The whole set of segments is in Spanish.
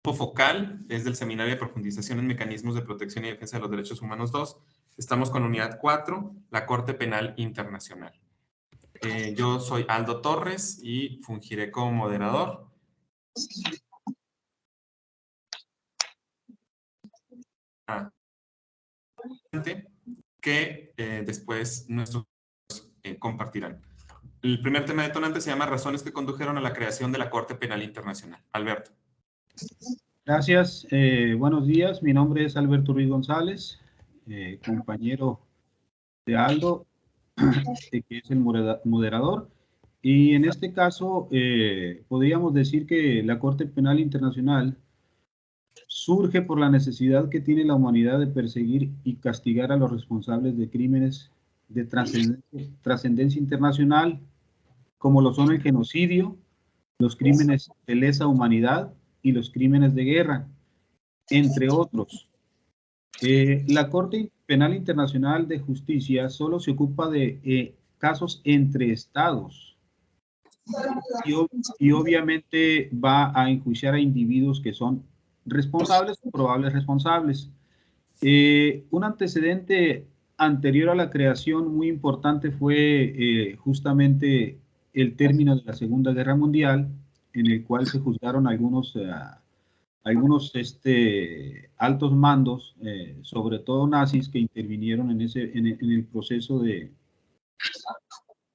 focal es del Seminario de Profundización en Mecanismos de Protección y Defensa de los Derechos Humanos 2. Estamos con unidad 4, la Corte Penal Internacional. Yo soy Aldo Torres y fungiré como moderador. Que después nuestros compartirán. El primer tema detonante se llama razones que condujeron a la creación de la Corte Penal Internacional. Alberto. Gracias. Buenos días. Mi nombre es Alberto Ruiz González, compañero de Aldo, que es el moderador. Y en este caso, podríamos decir que la Corte Penal Internacional surge por la necesidad que tiene la humanidad de perseguir y castigar a los responsables de crímenes de trascendencia internacional, como lo son el genocidio, los crímenes de lesa humanidad y los crímenes de guerra, entre otros. La Corte Penal Internacional de Justicia solo se ocupa de casos entre estados y obviamente va a enjuiciar a individuos que son responsables o probables responsables. Un antecedente anterior a la creación muy importante fue justamente el término de la Segunda Guerra Mundial, en el cual se juzgaron algunos altos mandos, sobre todo nazis, que intervinieron en el proceso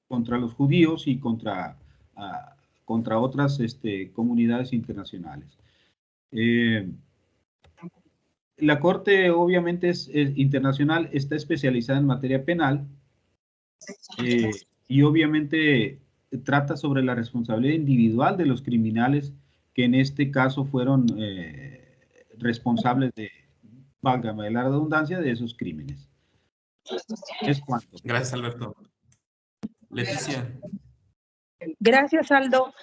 contra los judíos y contra otras comunidades internacionales. La Corte, obviamente, es internacional, está especializada en materia penal y obviamente trata sobre la responsabilidad individual de los criminales que en este caso fueron responsables de, válgame la redundancia, de esos crímenes. Es cuanto. Gracias, Alberto. Leticia. Gracias, Aldo.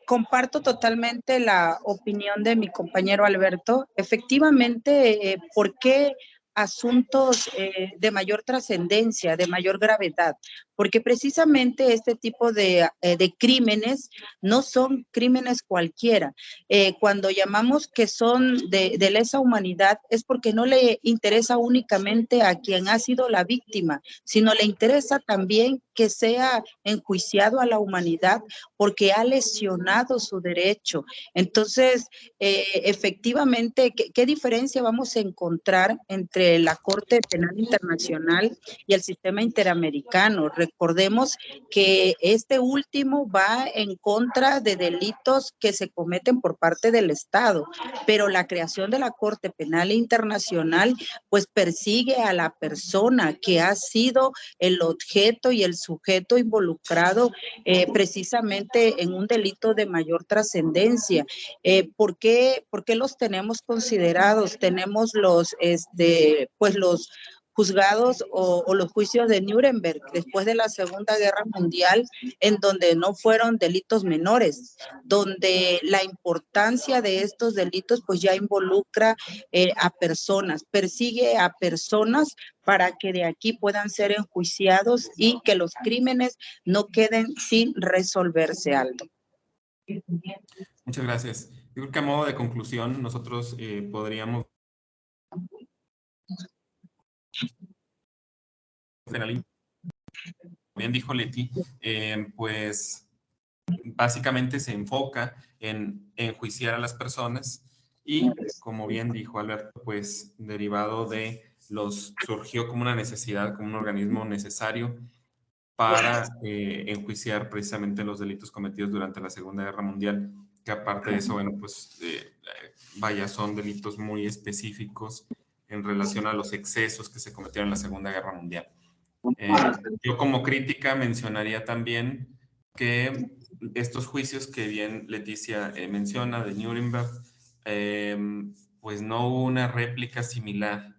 Comparto totalmente la opinión de mi compañero Alberto. Efectivamente, ¿por qué asuntos de mayor trascendencia, de mayor gravedad? Porque precisamente este tipo de crímenes no son crímenes cualquiera. Cuando llamamos que son de lesa humanidad es porque no le interesa únicamente a quien ha sido la víctima, sino le interesa también que sea enjuiciado a la humanidad porque ha lesionado su derecho. Entonces, efectivamente, ¿qué diferencia vamos a encontrar entre la Corte Penal Internacional y el sistema interamericano? Recordemos que este último va en contra de delitos que se cometen por parte del Estado, pero la creación de la Corte Penal Internacional pues persigue a la persona que ha sido el objeto y el sujeto involucrado precisamente en un delito de mayor trascendencia. ¿Por qué los tenemos considerados? Tenemos los juzgados o los juicios de Nuremberg después de la Segunda Guerra Mundial, en donde no fueron delitos menores, donde la importancia de estos delitos pues ya involucra a personas, persigue a personas para que de aquí puedan ser enjuiciados y que los crímenes no queden sin resolverse, Aldo. Muchas gracias. Yo creo que a modo de conclusión, nosotros podríamos bien dijo Leti, pues básicamente se enfoca en enjuiciar a las personas y, como bien dijo Alberto, pues derivado de surgió como una necesidad, como un organismo necesario para enjuiciar precisamente los delitos cometidos durante la Segunda Guerra Mundial, que aparte de eso, bueno, pues vaya, son delitos muy específicos en relación a los excesos que se cometieron en la Segunda Guerra Mundial. Yo como crítica mencionaría también que estos juicios que bien Leticia menciona de Nuremberg, pues no hubo una réplica similar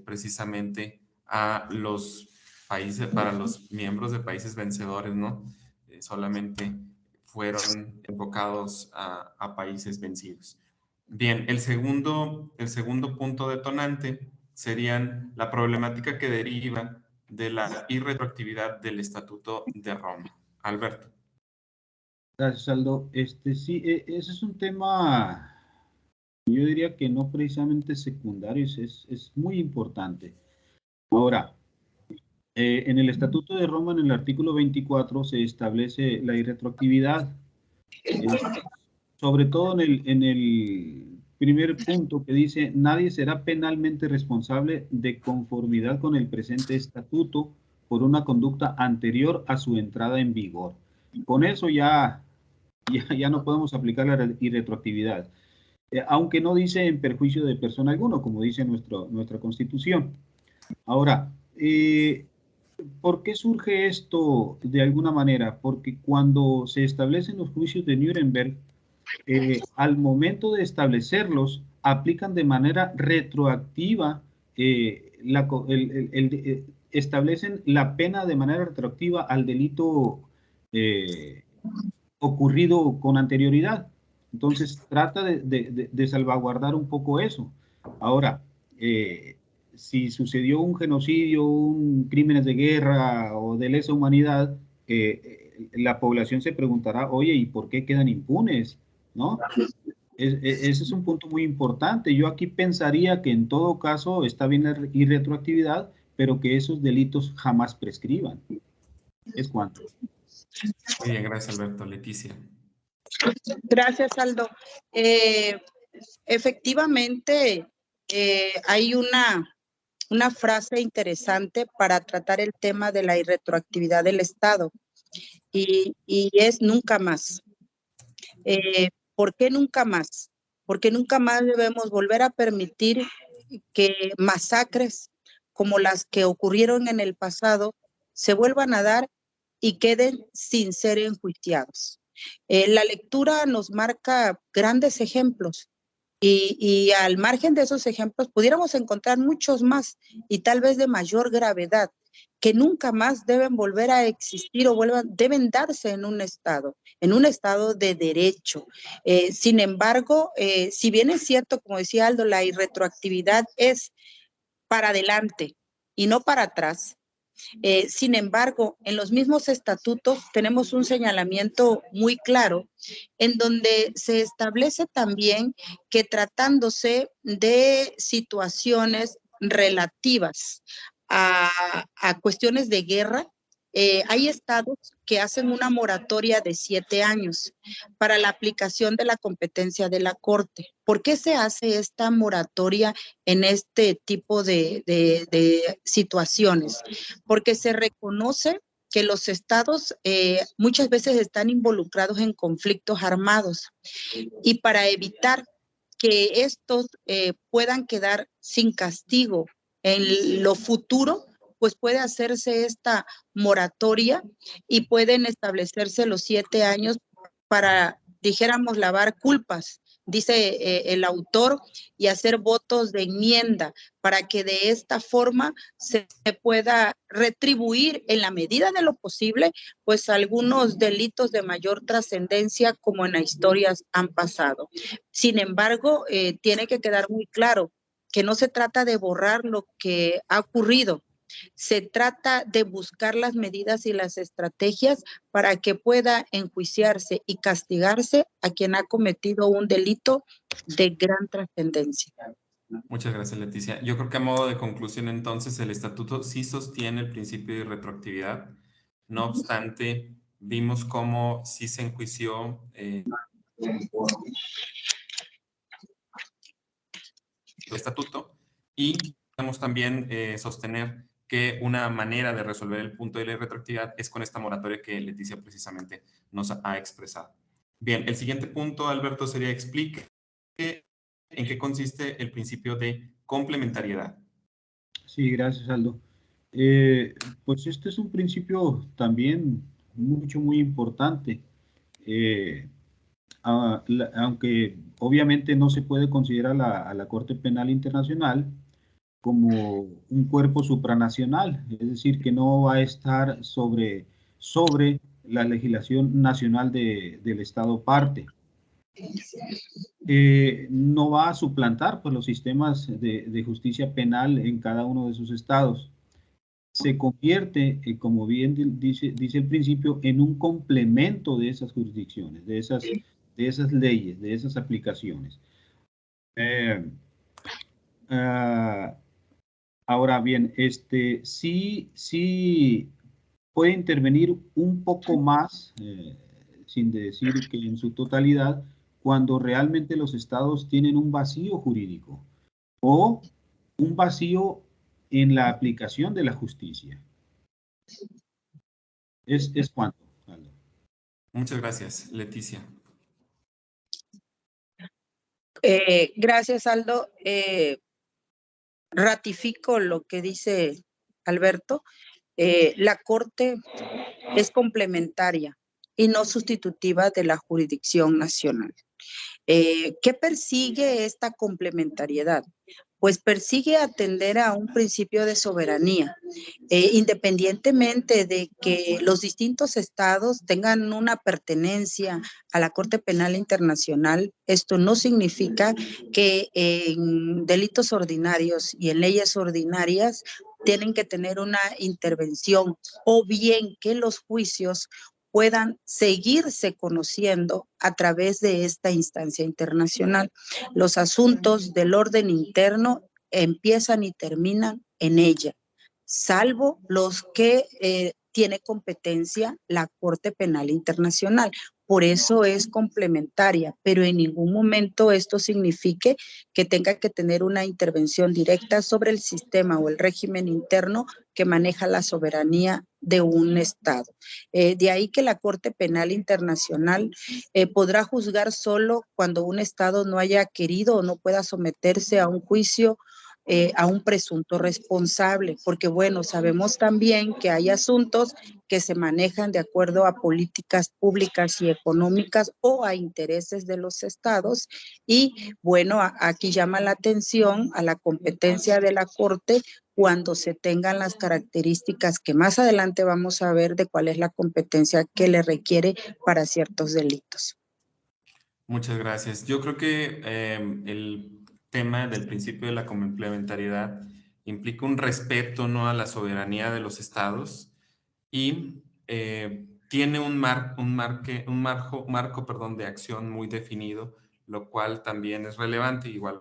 precisamente a los países, para los miembros de países vencedores, ¿no? Solamente fueron enfocados a países vencidos. Bien, el segundo punto detonante serían la problemática que deriva de la irretroactividad del Estatuto de Roma. Alberto. Gracias, Aldo. Sí, ese es un tema Yo diría que no precisamente secundarios, es muy importante. Ahora, en el Estatuto de Roma, en el artículo 24, se establece la irretroactividad, sobre todo en el primer punto que dice, nadie será penalmente responsable de conformidad con el presente estatuto por una conducta anterior a su entrada en vigor. Con eso ya no podemos aplicar la irretroactividad, aunque no dice en perjuicio de persona alguna, como dice nuestra Constitución. Ahora, ¿por qué surge esto de alguna manera? Porque cuando se establecen los juicios de Nuremberg, al momento de establecerlos, aplican de manera retroactiva, establecen la pena de manera retroactiva al delito ocurrido con anterioridad. Entonces, trata de salvaguardar un poco eso. Ahora, si sucedió un genocidio, un crímenes de guerra o de lesa humanidad, la población se preguntará, oye, ¿y por qué quedan impunes? ¿No? Ese es un punto muy importante. Yo aquí pensaría que en todo caso está bien la irretroactividad, pero que esos delitos jamás prescriban. Es cuanto. Muy bien, gracias Alberto. Leticia. Gracias, Aldo. Efectivamente, hay una frase interesante para tratar el tema de la irretroactividad del Estado y es nunca más. ¿Por qué nunca más? Porque nunca más debemos volver a permitir que masacres como las que ocurrieron en el pasado se vuelvan a dar y queden sin ser enjuiciados. La lectura nos marca grandes ejemplos y al margen de esos ejemplos pudiéramos encontrar muchos más y tal vez de mayor gravedad que nunca más deben volver a existir o deben darse en un estado de derecho. Sin embargo, si bien es cierto, como decía Aldo, la irretroactividad es para adelante y no para atrás. Sin embargo, en los mismos estatutos tenemos un señalamiento muy claro en donde se establece también que tratándose de situaciones relativas a cuestiones de guerra, hay estados que hacen una moratoria de 7 años para la aplicación de la competencia de la Corte. ¿Por qué se hace esta moratoria en este tipo de situaciones? Porque se reconoce que los estados muchas veces están involucrados en conflictos armados y para evitar que estos puedan quedar sin castigo en lo futuro, pues puede hacerse esta moratoria y pueden establecerse los 7 años para, dijéramos, lavar culpas, dice el autor, y hacer votos de enmienda para que de esta forma se pueda retribuir en la medida de lo posible, pues algunos delitos de mayor trascendencia como en las historias han pasado. Sin embargo, tiene que quedar muy claro que no se trata de borrar lo que ha ocurrido, se trata de buscar las medidas y las estrategias para que pueda enjuiciarse y castigarse a quien ha cometido un delito de gran trascendencia. Muchas gracias, Leticia. Yo creo que a modo de conclusión, entonces, el estatuto sí sostiene el principio de retroactividad. No obstante, vimos cómo sí se enjuició el estatuto y podemos también sostener que una manera de resolver el punto de la retroactividad es con esta moratoria que Leticia precisamente nos ha expresado. Bien, el siguiente punto, Alberto, sería explique en qué consiste el principio de complementariedad. Sí, gracias, Aldo. Pues este es un principio también muy importante. Aunque obviamente no se puede considerar a la Corte Penal Internacional como un cuerpo supranacional, es decir, que no va a estar sobre la legislación nacional del Estado parte. No va a suplantar pues, los sistemas de justicia penal en cada uno de sus estados. Se convierte, como bien dice el principio, en un complemento de esas jurisdicciones, de esas leyes, de esas aplicaciones. Ahora bien, sí puede intervenir un poco más, sin decir que en su totalidad, cuando realmente los estados tienen un vacío jurídico o un vacío en la aplicación de la justicia. ¿Es cuánto, Aldo? Muchas gracias, Leticia. Gracias, Aldo. Ratifico lo que dice Alberto. La Corte es complementaria y no sustitutiva de la jurisdicción nacional. ¿Qué persigue esta complementariedad? Pues persigue atender a un principio de soberanía, independientemente de que los distintos estados tengan una pertenencia a la Corte Penal Internacional. Esto no significa que en delitos ordinarios y en leyes ordinarias tienen que tener una intervención, o bien que los juicios puedan seguirse conociendo a través de esta instancia internacional. Los asuntos del orden interno empiezan y terminan en ella, salvo los que tiene competencia la Corte Penal Internacional. Por eso es complementaria, pero en ningún momento esto signifique que tenga que tener una intervención directa sobre el sistema o el régimen interno que maneja la soberanía de un Estado. De ahí que la Corte Penal Internacional podrá juzgar solo cuando un Estado no haya querido o no pueda someterse a un juicio a un presunto responsable, porque bueno, sabemos también que hay asuntos que se manejan de acuerdo a políticas públicas y económicas o a intereses de los estados, y bueno, aquí llama la atención a la competencia de la Corte cuando se tengan las características que más adelante vamos a ver de cuál es la competencia que le requiere para ciertos delitos. Muchas gracias. Yo creo que el tema del principio de la complementariedad implica un respeto, ¿no?, a la soberanía de los estados y tiene un marco, perdón, de acción muy definido, lo cual también es relevante, igual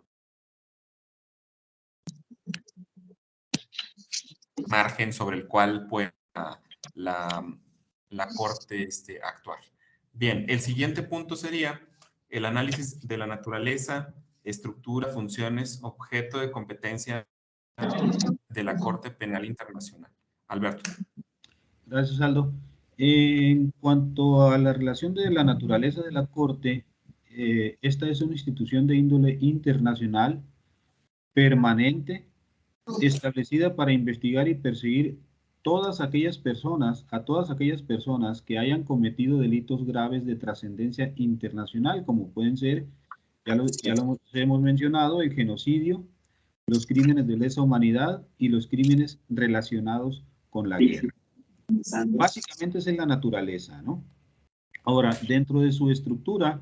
margen sobre el cual pueda la Corte actuar. Bien, el siguiente punto sería el análisis de la naturaleza, estructura, funciones, objeto de competencia de la Corte Penal Internacional. Alberto. Gracias, Aldo. En cuanto a la relación de la naturaleza de la Corte, esta es una institución de índole internacional permanente, establecida para investigar y perseguir a todas aquellas personas que hayan cometido delitos graves de trascendencia internacional, como pueden ser, ya lo hemos mencionado, el genocidio, los crímenes de lesa humanidad y los crímenes relacionados con la guerra. Básicamente esa es la naturaleza, ¿no? Ahora, dentro de su estructura,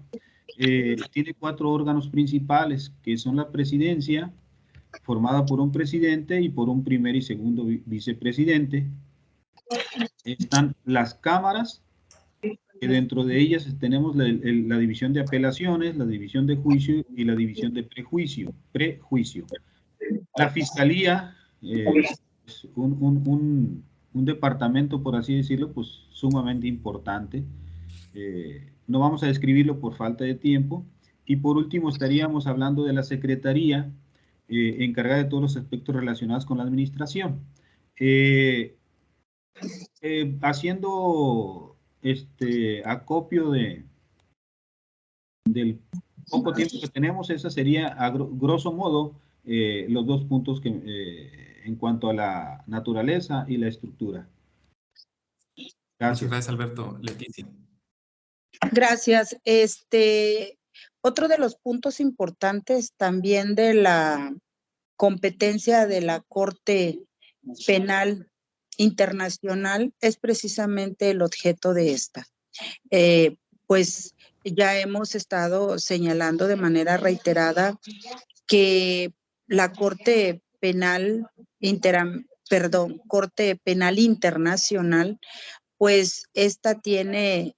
tiene 4 órganos principales, que son la presidencia, formada por un presidente y por un primer y segundo vicepresidente. Están las cámaras, que dentro de ellas tenemos la división de apelaciones, la división de juicio y la división de prejuicio. La fiscalía es un departamento, por así decirlo, pues sumamente importante. No vamos a describirlo por falta de tiempo. Y por último estaríamos hablando de la secretaría, encargada de todos los aspectos relacionados con la administración. Haciendo acopio del poco tiempo que tenemos, esa sería a grosso modo los 2 puntos que en cuanto a la naturaleza y la estructura. Gracias. Muchas gracias, Alberto. Leticia. Gracias. Otro de los puntos importantes también de la competencia de la Corte Penal Internacional es precisamente el objeto de esta. Pues ya hemos estado señalando de manera reiterada que la Corte Penal Internacional, pues esta tiene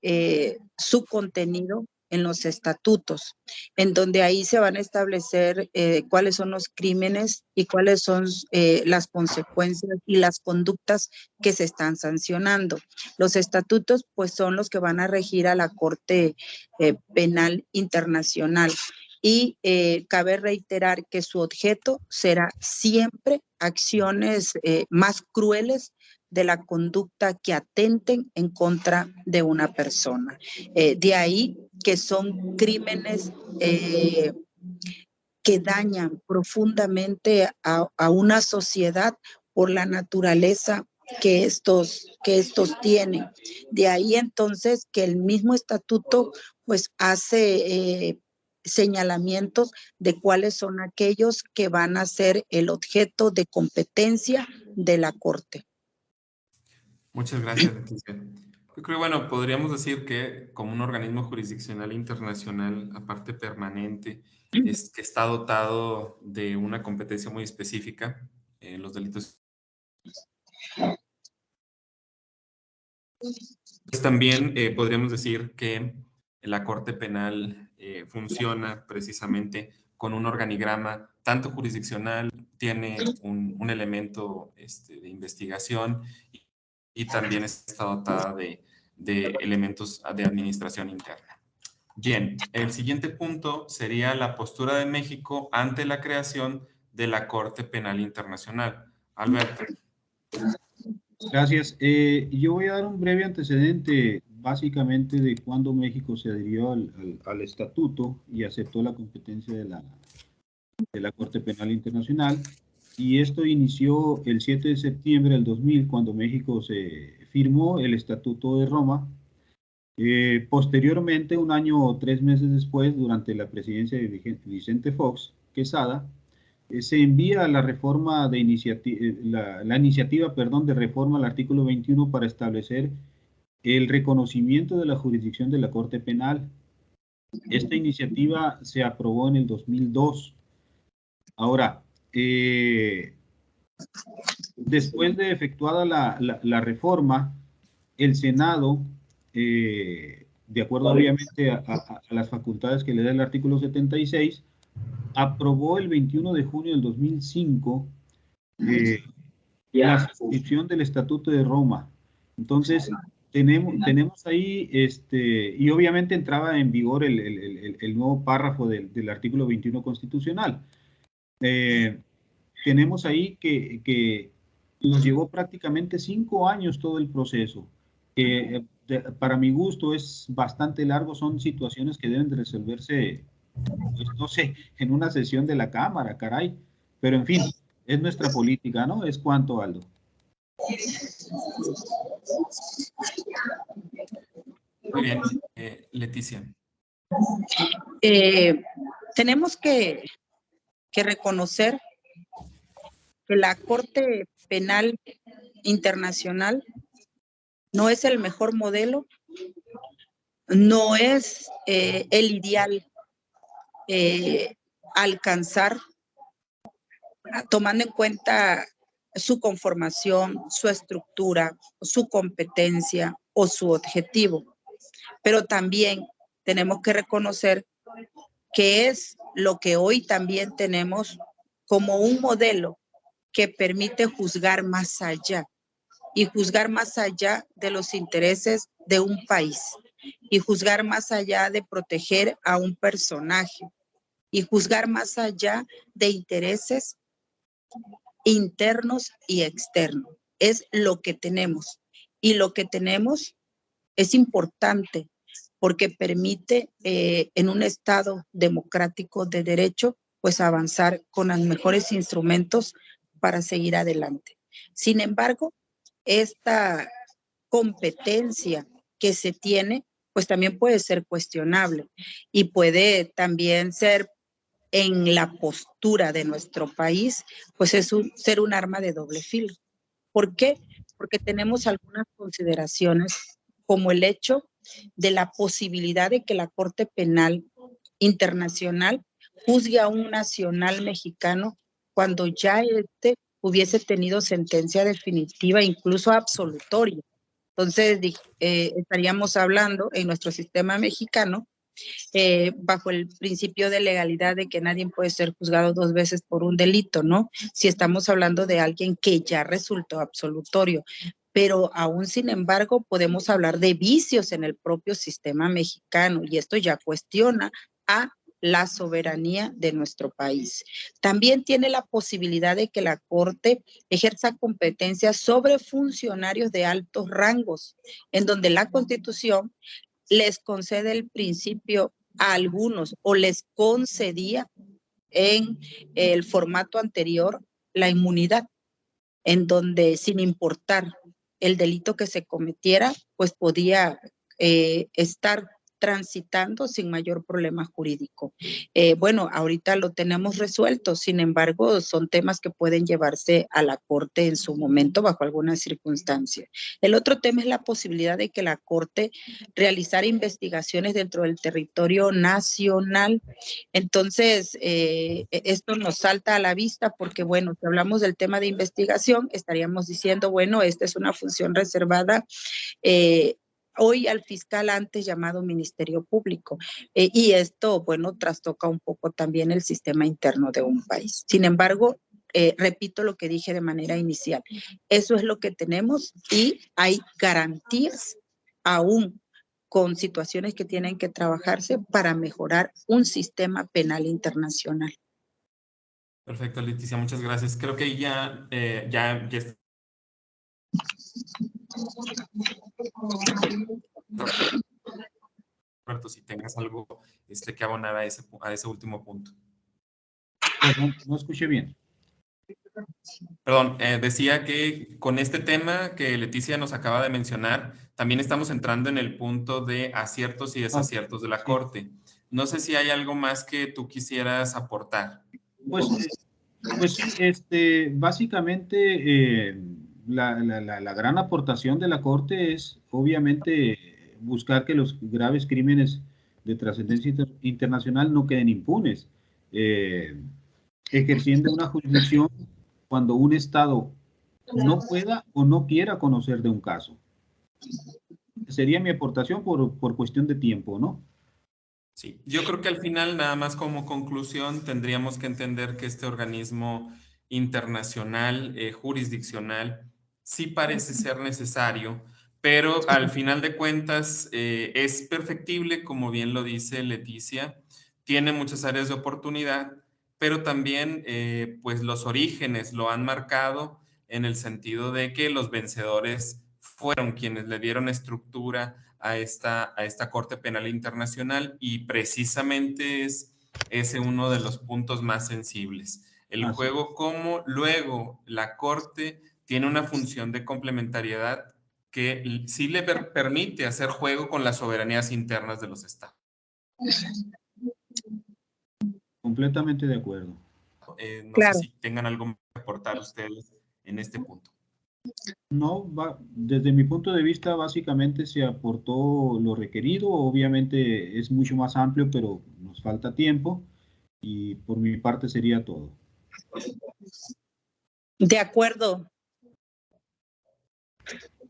su contenido en los estatutos, en donde ahí se van a establecer cuáles son los crímenes y cuáles son las consecuencias y las conductas que se están sancionando. Los estatutos, pues, son los que van a regir a la Corte Penal Internacional. Y cabe reiterar que su objeto será siempre acciones más crueles de la conducta que atenten en contra de una persona. De ahí que son crímenes que dañan profundamente a una sociedad por la naturaleza que estos tienen. De ahí entonces que el mismo estatuto pues hace señalamientos de cuáles son aquellos que van a ser el objeto de competencia de la Corte. Muchas gracias, Leticia. Yo creo, bueno, podríamos decir que como un organismo jurisdiccional internacional, aparte permanente, es que está dotado de una competencia muy específica, los delitos. Pues también podríamos decir que la Corte Penal funciona precisamente con un organigrama tanto jurisdiccional, tiene un elemento de investigación y también está dotada de elementos de administración interna. Bien, el siguiente punto sería la postura de México ante la creación de la Corte Penal Internacional. Alberto. Gracias. Yo voy a dar un breve antecedente básicamente de cuando México se adhirió al estatuto y aceptó la competencia de la Corte Penal Internacional. Y esto inició el 7 de septiembre del 2000, cuando México se firmó el Estatuto de Roma. Posteriormente, un año o 3 meses después, durante la presidencia de Vicente Fox Quesada, se envía la reforma de la iniciativa de reforma al artículo 21 para establecer el reconocimiento de la jurisdicción de la Corte Penal. Esta iniciativa se aprobó en el 2002. Ahora, después de efectuada la reforma, el Senado, de acuerdo obviamente a las facultades que le da el artículo 76, aprobó el 21 de junio del 2005 la suscripción del Estatuto de Roma. Entonces, tenemos ahí, y obviamente entraba en vigor el nuevo párrafo del artículo 21 constitucional. Tenemos ahí que nos llevó prácticamente 5 años todo el proceso. Para mi gusto es bastante largo, son situaciones que deben de resolverse, pues, no sé, en una sesión de la Cámara, caray. Pero en fin, es nuestra política, ¿no? Es cuanto, Aldo. Muy bien. Leticia. Tenemos que reconocer que la Corte Penal Internacional no es el mejor modelo, no es el ideal alcanzar, tomando en cuenta su conformación, su estructura, su competencia o su objetivo. Pero también tenemos que reconocer que es lo que hoy también tenemos como un modelo que permite juzgar más allá, y juzgar más allá de los intereses de un país, y juzgar más allá de proteger a un personaje, y juzgar más allá de intereses internos y externos. Es lo que tenemos, y lo que tenemos es importante porque permite en un Estado democrático de derecho pues avanzar con los mejores instrumentos para seguir adelante. Sin embargo, esta competencia que se tiene pues también puede ser cuestionable y puede también ser, en la postura de nuestro país, pues ser un arma de doble filo. ¿Por qué? Porque tenemos algunas consideraciones como el hecho de la posibilidad de que la Corte Penal Internacional juzgue a un nacional mexicano cuando ya hubiese tenido sentencia definitiva, incluso absolutoria. Entonces, estaríamos hablando en nuestro sistema mexicano bajo el principio de legalidad de que nadie puede ser juzgado 2 veces por un delito, ¿no? Si estamos hablando de alguien que ya resultó absolutorio. Pero aún sin embargo podemos hablar de vicios en el propio sistema mexicano y esto ya cuestiona a la soberanía de nuestro país. También tiene la posibilidad de que la Corte ejerza competencias sobre funcionarios de altos rangos, en donde la Constitución les concede el principio a algunos o les concedía en el formato anterior la inmunidad, en donde sin importar el delito que se cometiera, pues podía estar transitando sin mayor problema jurídico. Bueno, ahorita lo tenemos resuelto, sin embargo, son temas que pueden llevarse a la Corte en su momento bajo alguna circunstancia. El otro tema es la posibilidad de que la Corte realizara investigaciones dentro del territorio nacional. Entonces, esto nos salta a la vista porque, bueno, si hablamos del tema de investigación, estaríamos diciendo, bueno, esta es una función reservada hoy al fiscal antes llamado Ministerio Público. Y esto, bueno, trastoca un poco también el sistema interno de un país. Sin embargo, repito lo que dije de manera inicial. Eso es lo que tenemos y hay garantías aún con situaciones que tienen que trabajarse para mejorar un sistema penal internacional. Perfecto, Leticia, muchas gracias. Creo que ya está. Roberto, si tengas algo que abonar a ese último punto. No escuché bien. Perdón, decía que con este tema que Leticia nos acaba de mencionar, también estamos entrando en el punto de aciertos y desaciertos de la Corte. No sé si hay algo más que tú quisieras aportar. Pues sí, básicamente la gran aportación de la Corte es obviamente buscar que los graves crímenes de trascendencia internacional no queden impunes, ejerciendo una jurisdicción cuando un Estado no pueda o no quiera conocer de un caso. Sería mi aportación por cuestión de tiempo, ¿no? Sí, yo creo que al final, nada más como conclusión, tendríamos que entender que este organismo internacional, jurisdiccional, sí parece ser necesario, pero al final de cuentas es perfectible, como bien lo dice Leticia, tiene muchas áreas de oportunidad, pero también pues los orígenes lo han marcado en el sentido de que los vencedores fueron quienes le dieron estructura a esta Corte Penal Internacional y precisamente es ese uno de los puntos más sensibles. El juego, como luego la Corte tiene una función de complementariedad que sí le permite hacer juego con las soberanías internas de los estados. Completamente de acuerdo. No sé si tengan algo que aportar ustedes en este punto. No, desde mi punto de vista, básicamente se aportó lo requerido. Obviamente es mucho más amplio, pero nos falta tiempo. Y por mi parte sería todo. De acuerdo.